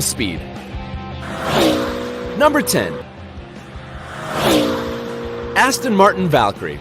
speed. Number 10. Aston Martin Valkyrie.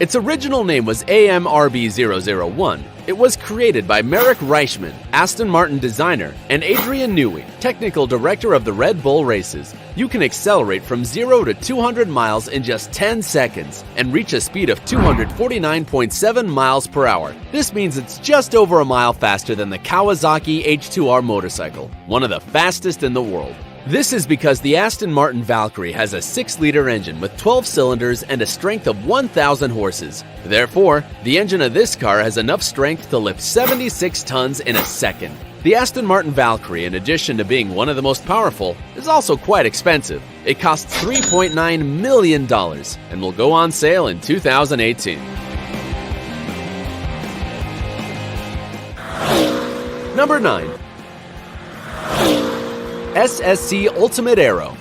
Its original name was AMRB-001. It was created by Marek Reichman, Aston Martin designer, and Adrian Newey, technical director of the Red Bull races. You can accelerate from 0 to 200 miles in just 10 seconds and reach a speed of 249.7 miles per hour. This means it's just over a mile faster than the Kawasaki H2R motorcycle, one of the fastest in the world. This is because the Aston Martin Valkyrie has a 6-liter engine with 12 cylinders and a strength of 1,000 horses. Therefore, the engine of this car has enough strength to lift 76 tons in a second. The Aston Martin Valkyrie, in addition to being one of the most powerful, is also quite expensive. It costs $3.9 million and will go on sale in 2018. Number 9. SSC Ultimate Aero.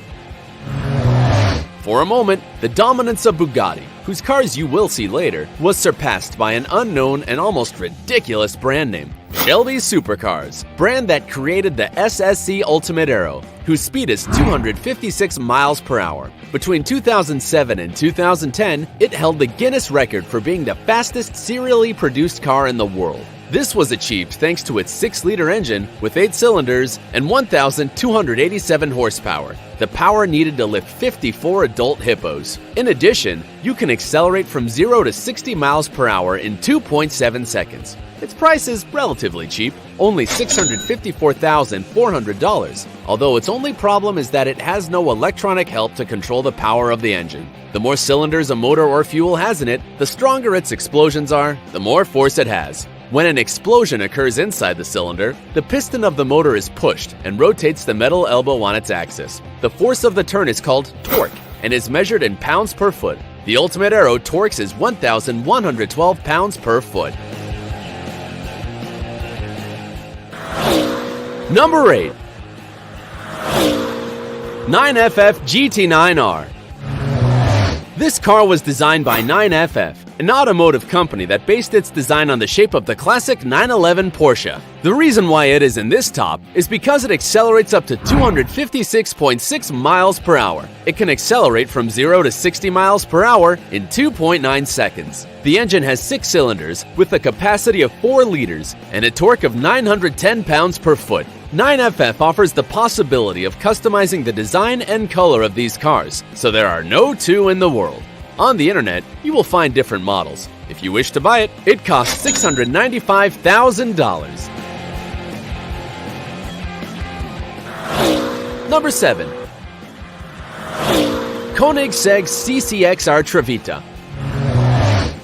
For a moment, the dominance of Bugatti, whose cars you will see later, was surpassed by an unknown and almost ridiculous brand name, Shelby Supercars, brand that created the SSC Ultimate Aero, whose speed is 256 miles per hour. Between 2007 and 2010, it held the Guinness record for being the fastest serially produced car in the world. This was achieved thanks to its 6-liter engine with 8 cylinders and 1,287 horsepower, the power needed to lift 54 adult hippos. In addition, you can accelerate from 0 to 60 miles per hour in 2.7 seconds. Its price is relatively cheap, only $654,400, although its only problem is that it has no electronic help to control the power of the engine. The more cylinders a motor or fuel has in it, the stronger its explosions are, the more force it has. When an explosion occurs inside the cylinder, the piston of the motor is pushed and rotates the metal elbow on its axis. The force of the turn is called torque and is measured in pounds per foot. The Ultimate Aero torque is 1,112 pounds per foot. Number 8. 9FF GT9R. This car was designed by 9FF, an automotive company that based its design on the shape of the classic 911 Porsche. The reason why it is in this top is because it accelerates up to 256.6 miles per hour. It can accelerate from 0 to 60 miles per hour in 2.9 seconds. The engine has 6 cylinders with a capacity of 4 liters and a torque of 910 pounds per foot. 9FF offers the possibility of customizing the design and color of these cars, so there are no two in the world. On the internet, you will find different models. If you wish to buy it, it costs $695,000. Number 7. Koenigsegg CCXR Trevita.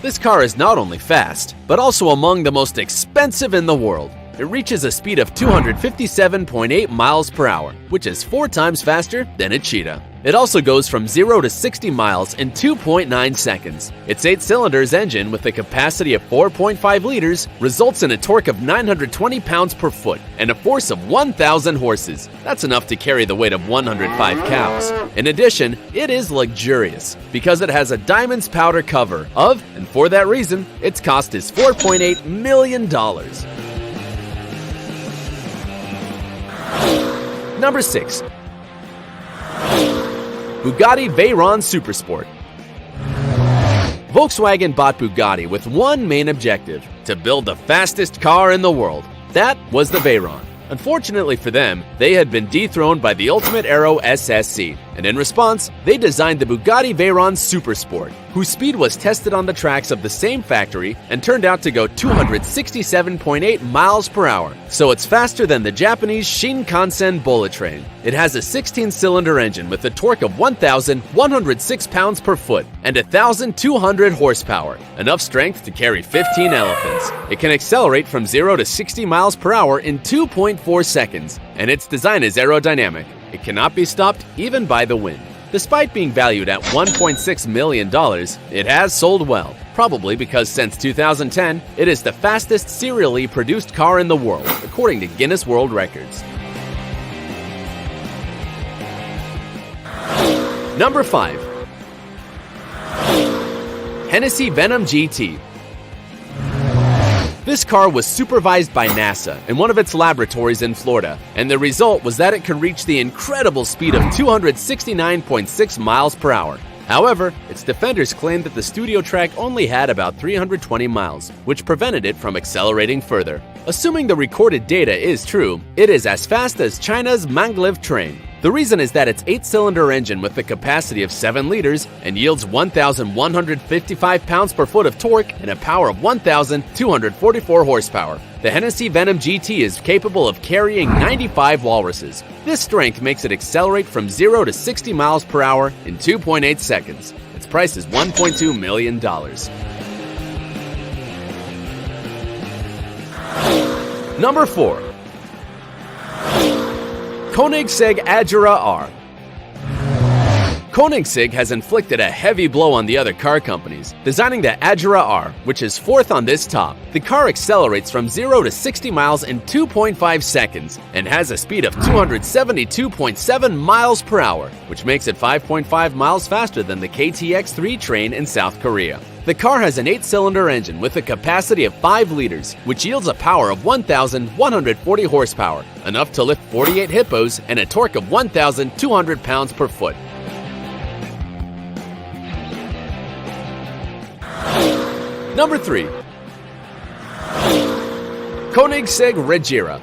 This car is not only fast, but also among the most expensive in the world. It reaches a speed of 257.8 miles per hour, which is 4 times faster than a Cheetah. It also goes from 0 to 60 miles in 2.9 seconds. Its 8-cylinders engine with a capacity of 4.5 liters results in a torque of 920 pounds per foot and a force of 1,000 horses. That's enough to carry the weight of 105 cows. In addition, it is luxurious because it has a diamonds powder cover of, and for that reason, its cost is $4.8 million. Number 6. Bugatti Veyron Supersport. Volkswagen bought Bugatti with one main objective: to build the fastest car in the world. That was the Veyron. Unfortunately for them, they had been dethroned by the Ultimate Aero SSC, and in response, they designed the Bugatti Veyron Supersport, whose speed was tested on the tracks of the same factory and turned out to go 267.8 miles per hour, so it's faster than the Japanese Shinkansen bullet train. It has a 16-cylinder engine with a torque of 1,106 pounds per foot and 1,200 horsepower, enough strength to carry 15 elephants. It can accelerate from 0 to 60 miles per hour in 2.4 seconds, and its design is aerodynamic. It cannot be stopped even by the wind. Despite being valued at $1.6 million, it has sold well, probably because since 2010, it is the fastest serially produced car in the world, according to Guinness World Records. Number 5. Hennessy Venom GT. This car was supervised by NASA in one of its laboratories in Florida, and the result was that it could reach the incredible speed of 269.6 miles per hour. However, its defenders claimed that the studio track only had about 320 miles, which prevented it from accelerating further. Assuming the recorded data is true, it is as fast as China's Maglev train. The reason is that its 8-cylinder engine with the capacity of 7 liters and yields 1,155 pounds-per-foot of torque and a power of 1,244 horsepower. The Hennessy Venom GT is capable of carrying 95 walruses. This strength makes it accelerate from 0 to 60 miles per hour in 2.8 seconds. Its price is $1.2 million. Number 4. Koenigsegg Agera R. Koenigsegg has inflicted a heavy blow on the other car companies, designing the Agera R, which is fourth on this top. The car accelerates from 0 to 60 miles in 2.5 seconds and has a speed of 272.7 miles per hour, which makes it 5.5 miles faster than the KTX-3 train in South Korea. The car has an 8-cylinder engine with a capacity of 5 liters, which yields a power of 1,140 horsepower, enough to lift 48 hippos and a torque of 1,200 pounds per foot. Number 3. Koenigsegg Regera.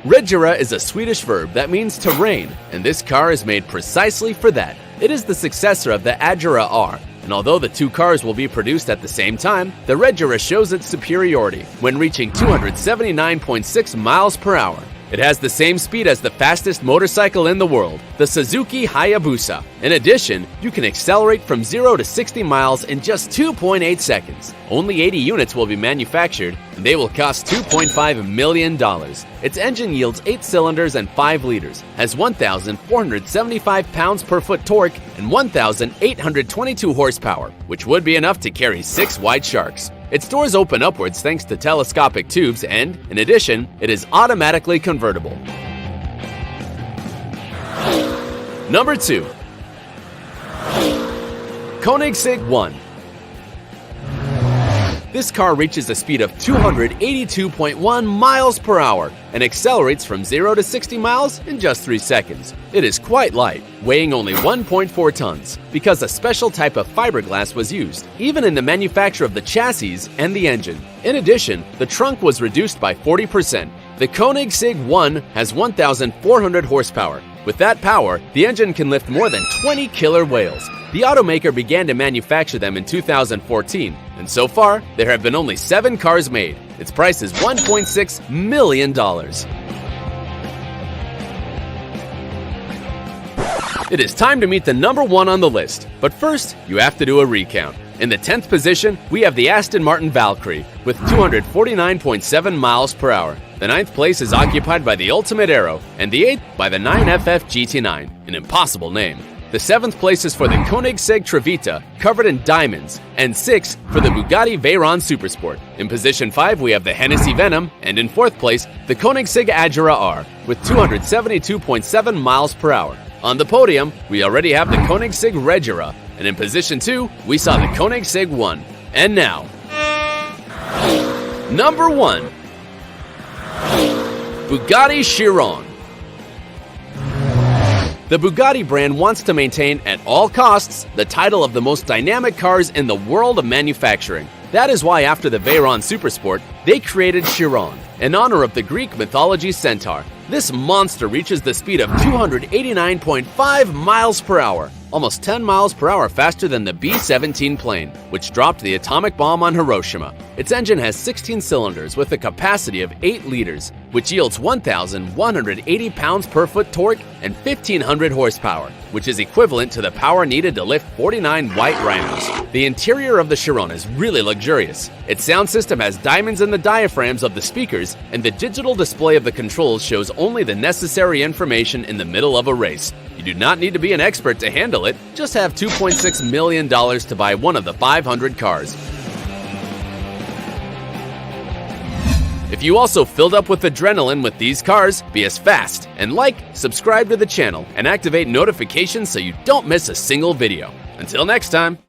Regera is a Swedish verb that means to rain, and this car is made precisely for that. It is the successor of the Agera R, and although the two cars will be produced at the same time, the Regera shows its superiority when reaching 279.6 miles per hour. It has the same speed as the fastest motorcycle in the world, the Suzuki Hayabusa. In addition, you can accelerate from 0 to 60 miles in just 2.8 seconds. Only 80 units will be manufactured, and they will cost $2.5 million. Its engine yields 8 cylinders and 5 liters, has 1,475 pounds-per-foot torque, and 1,822 horsepower, which would be enough to carry 6 white sharks. Its doors open upwards thanks to telescopic tubes and, in addition, it is automatically convertible. Number 2. Koenigsegg 1. This car reaches a speed of 282.1 miles per hour and accelerates from 0 to 60 miles in just 3 seconds. It is quite light, weighing only 1.4 tons, because a special type of fiberglass was used, even in the manufacture of the chassis and the engine. In addition, the trunk was reduced by 40%. The Koenigsegg 1 has 1,400 horsepower. With that power, the engine can lift more than 20 killer whales. The automaker began to manufacture them in 2014, and so far, there have been only 7 cars made. Its price is $1.6 million. It is time to meet the number 1 on the list, but first, you have to do a recount. In the 10th position, we have the Aston Martin Valkyrie with 249.7 miles per hour. The 9th place is occupied by the Ultimate Aero, and the 8th by the 9FF GT9, an impossible name. The 7th place is for the Koenigsegg Trevita, covered in diamonds, and 6th for the Bugatti Veyron Supersport. In position 5, we have the Hennessy Venom, and in 4th place, the Koenigsegg Agera R, with 272.7 miles per hour. On the podium, we already have the Koenigsegg Regera, and in position 2, we saw the Koenigsegg 1. And now, number 1. Bugatti Chiron. The Bugatti brand wants to maintain at all costs the title of the most dynamic cars in the world of manufacturing. That is why after the Veyron Supersport, they created Chiron, in honor of the Greek mythology centaur. This monster reaches the speed of 289.5 miles per hour, almost 10 miles per hour faster than the B-17 plane, which dropped the atomic bomb on Hiroshima. Its engine has 16 cylinders with a capacity of 8 liters, which yields 1,180 pounds-per-foot torque and 1,500 horsepower, which is equivalent to the power needed to lift 49 white rhinos. The interior of the Chiron is really luxurious. Its sound system has diamonds in the diaphragms of the speakers, and the digital display of the controls shows only the necessary information in the middle of a race. You do not need to be an expert to handle it, just have $2.6 million to buy one of the 500 cars. If you also filled up with adrenaline with these cars, be as fast and subscribe to the channel, and activate notifications so you don't miss a single video. Until next time.